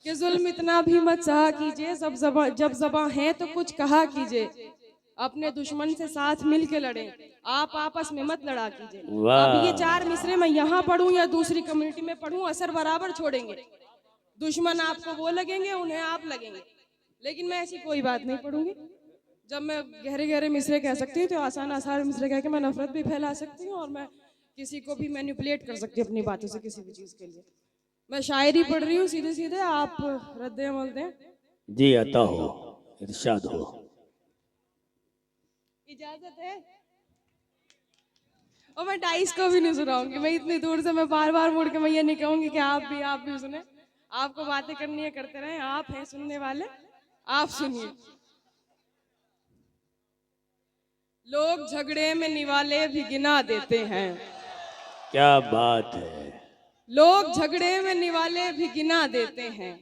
कि जुल्म इतना भी मत सहा कीजिए, जब ज़बां है तो कुछ कहा कीजिए। अपने दुश्मन से साथ मिल के लड़े, आप आपस में मत लड़ा कीजिए। अब ये 4 मिसरे मैं यहाँ पढ़ूं या दूसरी कम्युनिटी में पढ़ूं, असर बराबर छोड़ेंगे। दुश्मन आपको वो लगेंगे, उन्हें आप लगेंगे। लेकिन मैं ऐसी कोई बात नहीं पढ़ूंगी। जब मैं गहरे गहरे मिसरे कह सकती हूँ तो आसान आसान मिसरे कह के मैं नफरत भी फैला सकती हूँ और मैं किसी को भी मैनिपुलेट कर सकती हूँ अपनी बातों से किसी भी चीज के लिए। मैं शायरी पढ़ रही हूँ सीधे सीधे, आप रद्द अमल दें। जी अता हो, इरशाद हो। इजाजत है? और मैं डाइस को भी नहीं सुनाऊंगी। मैं इतनी दूर से मैं बार बार मुड़ के मैं ये नहीं कहूंगी कि आप भी सुने। आपको बातें करनी है, करते रहें। आप हैं सुनने वाले, आप सुनिए। लोग झगड़े में निवाले भी गिना देते हैं। क्या बात है। लोग झगड़े में निवाले भी गिना देते हैं।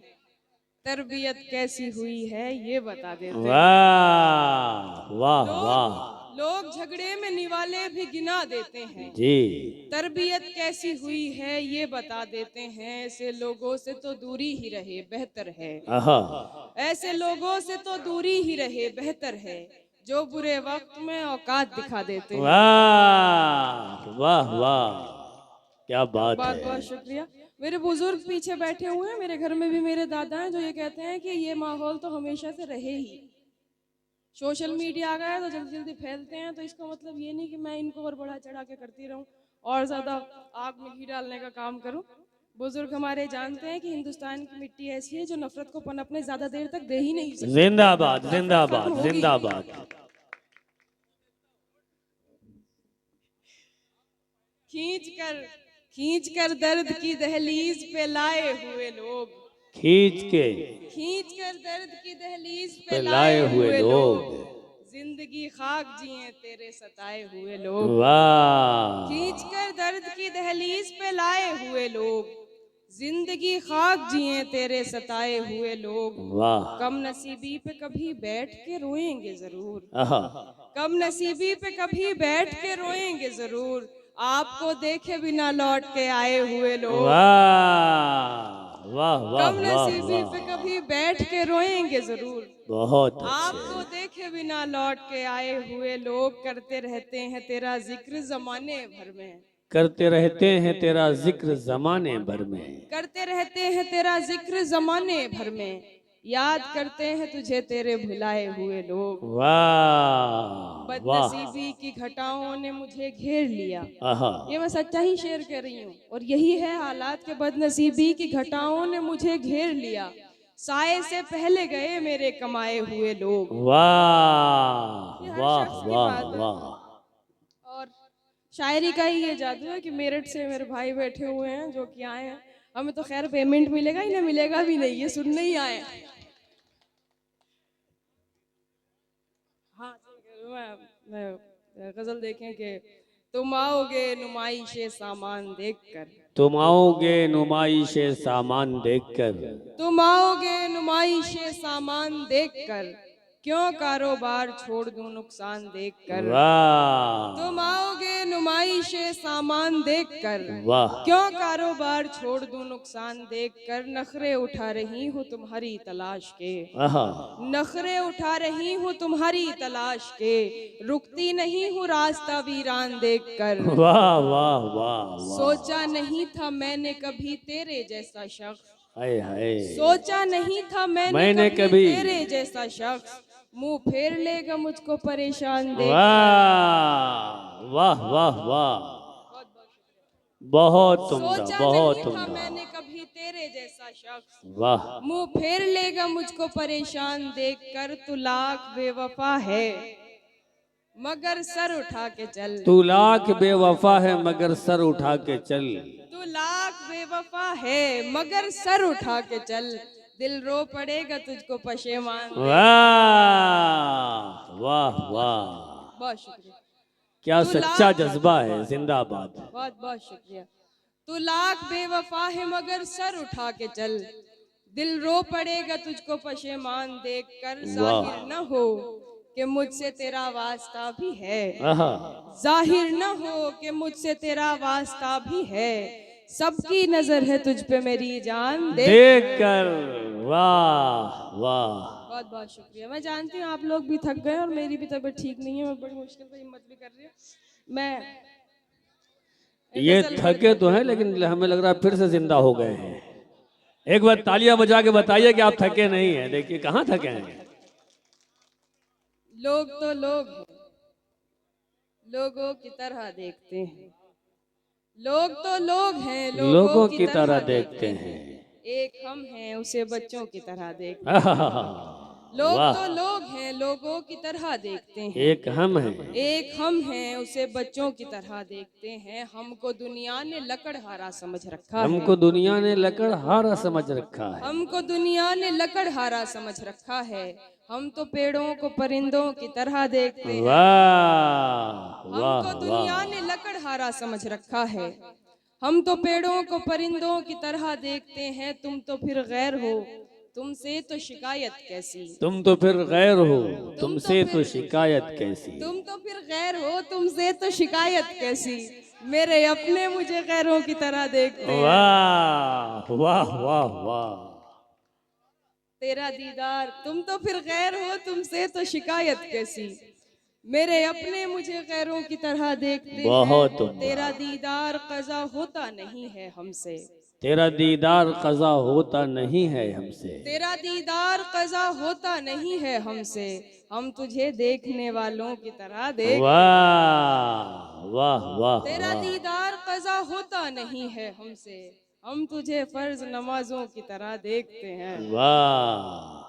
तरबियत कैसी हुई है ये बता देते हैं। वाह वाह वाह। लोग झगड़े में निवाले भी गिना देते हैं जी। तरबियत कैसी हुई है ये बता देते हैं। ऐसे लोगों से तो दूरी ही रहे बेहतर है। ऐसे लोगों से तो दूरी ही रहे बेहतर है, जो बुरे वक्त में औकात दिखा देते हैं। वाह वाह वाह, क्या बात बहुत है। बहुत शुक्रिया। मेरे बुजुर्ग पीछे बैठे हुए हैं, मेरे घर में भी मेरे दादा हैं जो ये कहते हैं कि ये माहौल तो हमेशा से रहे ही। सोशल मीडिया आ गया है तो जल्दी जल्दी फैलते हैं, तो इसका मतलब ये नहीं कि मैं इनको और बढ़ा चढ़ा के करती रहूं और ज्यादा आग में घी डालने का काम करूं। बुजुर्ग हमारे जानते हैं कि हिंदुस्तान की मिट्टी ऐसी है जो नफरत को पनपने ज्यादा देर तक दे ही नहीं सकती। जिंदाबाद जिंदाबाद जिंदाबाद। खींच कर दर्द की दहलीज पे लाए हुए लोग। खींच कर दर्द की दहलीज पे लाए हुए लोग। जिंदगी खाक जिए तेरे सताए हुए लोग। वाह। खींच कर दर्द की दहलीज पे लाए हुए लोग। जिंदगी खाक जिए तेरे सताए हुए लोग। वाह। कम नसीबी पे कभी बैठ के रोएंगे जरूर। कम नसीबी पे कभी बैठ के रोएंगे जरूर। आपको देखे बिना लौट के आए हुए लोग। वाह वाह वाह। कम नसीबी पे कभी बैठ के रोएंगे जरूर। बहुत आपको देखे बिना लौट के आए हुए लोग। करते रहते हैं तेरा जिक्र जमाने भर में। करते रहते हैं तेरा जिक्र जमाने भर में। करते रहते हैं तेरा जिक्र जमाने भर में। याद करते हैं तुझे तेरे भुलाए हुए लोग। वाह। बदनसीबी की घटाओं ने मुझे घेर लिया। ये मैं सच्चा ही शेर कह रही हूँ और यही है हालात के। बदनसीबी की घटाओं ने मुझे घेर लिया। साए से पहले गए मेरे कमाए हुए लोग। वाह वाह वाह वाह। और शायरी का ही ये जादू है कि मेरठ से मेरे भाई बैठे हुए हैं जो कि आए हैं। हमें तो खैर पेमेंट मिलेगा, इन्हें मिलेगा भी नहीं, ये सुनने ही आए। हाँ, मैं गजल देखें कि तुम आओगे नुमाइशे सामान देखकर। तुम आओगे नुमाइशे सामान देखकर। तुम आओगे नुमाइशे सामान देखकर। क्यों कारोबार छोड़ दूं नुकसान देखकर। वाह। तुम आओगे नुमाइशे सामान देखकर। वाह। क्यों कारोबार छोड़ दूं नुकसान देखकर। नखरे उठा रही हूँ तुम्हारी तलाश के। नखरे उठा रही हूँ तुम्हारी तलाश के। रुकती नहीं हूँ रास्ता वीरान देखकर। वाह वाह वाह। सोचा नहीं था मैंने कभी तेरे जैसा शख्स। हाय हाय। सोचा नहीं था मैंने कभी तेरे जैसा शख्स। मुंह फेर लेगा मुझको परेशान देख। वाह वाह वाह वाह। बहुत उम्दा, बहुत उम्दा। मैंने कभी तेरे जैसा शख्स। वाह। मुंह फेर लेगा मुझको परेशान देखकर। तू लाख बेवफा है मगर सर उठा के चल। तू लाख बेवफा है मगर सर उठा के चल। तू लाख बेवफा है मगर सर उठा के चल। दिल रो पड़ेगा तुझको पशेमान। वाह वाह वाह। बहुत शुक्रिया। क्या सच्चा जज्बा है। जिंदाबाद। बहुत बहुत शुक्रिया। तू लाख बेवफा है मगर सर उठा के चल। दिल रो पड़ेगा तुझको पशेमान देखकर। जाहिर न हो कि मुझसे तेरा वास्ता भी है। जाहिर न हो कि मुझसे तेरा वास्ता भी है। सबकी नजर है तुझ पे मेरी जान देख कर। वाह वाह। बहुत बहुत शुक्रिया। मैं जानती हूँ आप लोग भी थक गए और मेरी भी तबीयत ठीक नहीं है, मैं बड़ी मुश्किल से हिम्मत भी कर रही हूँ। मैं ये गजल थके तो हैं लेकिन हमें लग रहा है फिर से जिंदा हो गए हैं। एक बार तालियां बजा के बताइए कि आप थके नहीं हैं। देखिए कहाँ थके हैं। लोग तो लोग हैं, लोगों की तरह देखते हैं। लोग तो लोग हैं, लोगों की तरह देखते हैं। एक हम हैं, उसे बच्चों की तरह देखते हैं। लोग तो वाह। लोग हैं, लोगों की तरह देखते हैं। एक हम हैं। एक हम हैं, उसे बच्चों की तरह देखते हैं। हमको दुनिया ने लकड़हारा समझ रखा है। हमको दुनिया ने लकड़हारा समझ रखा है। हमको दुनिया ने लकड़हारा समझ रखा है। हम तो पेड़ों को परिंदों की तरह देखते हैं। वाह वाह हमको दुनिया ने लकड़हारा समझ रखा है। हम तो पेड़ों को परिंदों की तरह देखते हैं। तुम तो फिर गैर हो, तुमसे तो शिकायत कैसी। तुम तो फिर गैर हो, तुमसे तो शिकायत कैसी। तुम तो फिर गैर हो, तुमसे तो शिकायत कैसी। मेरे अपने मुझे गैरों की तरह देखते हैं। वाह वाह वाह वाह। तेरा दीदार, तुम तो फिर गैर हो, तुमसे तो शिकायत कैसी। मेरे अपने मुझे गैरों की तरह देखते बहुत हैं। तेरा दीदार कज़ा होता नहीं है हमसे। तेरा दीदार कज़ा होता नहीं है हमसे। तेरा दीदार कज़ा होता नहीं है हमसे। हम तुझे देखने वालों की तरह देखते। वाह वाह वाह तेरा वाह। दीदार कज़ा होता नहीं है हमसे। हम तुझे फर्ज नमाजों की तरह देखते हैं। वाह।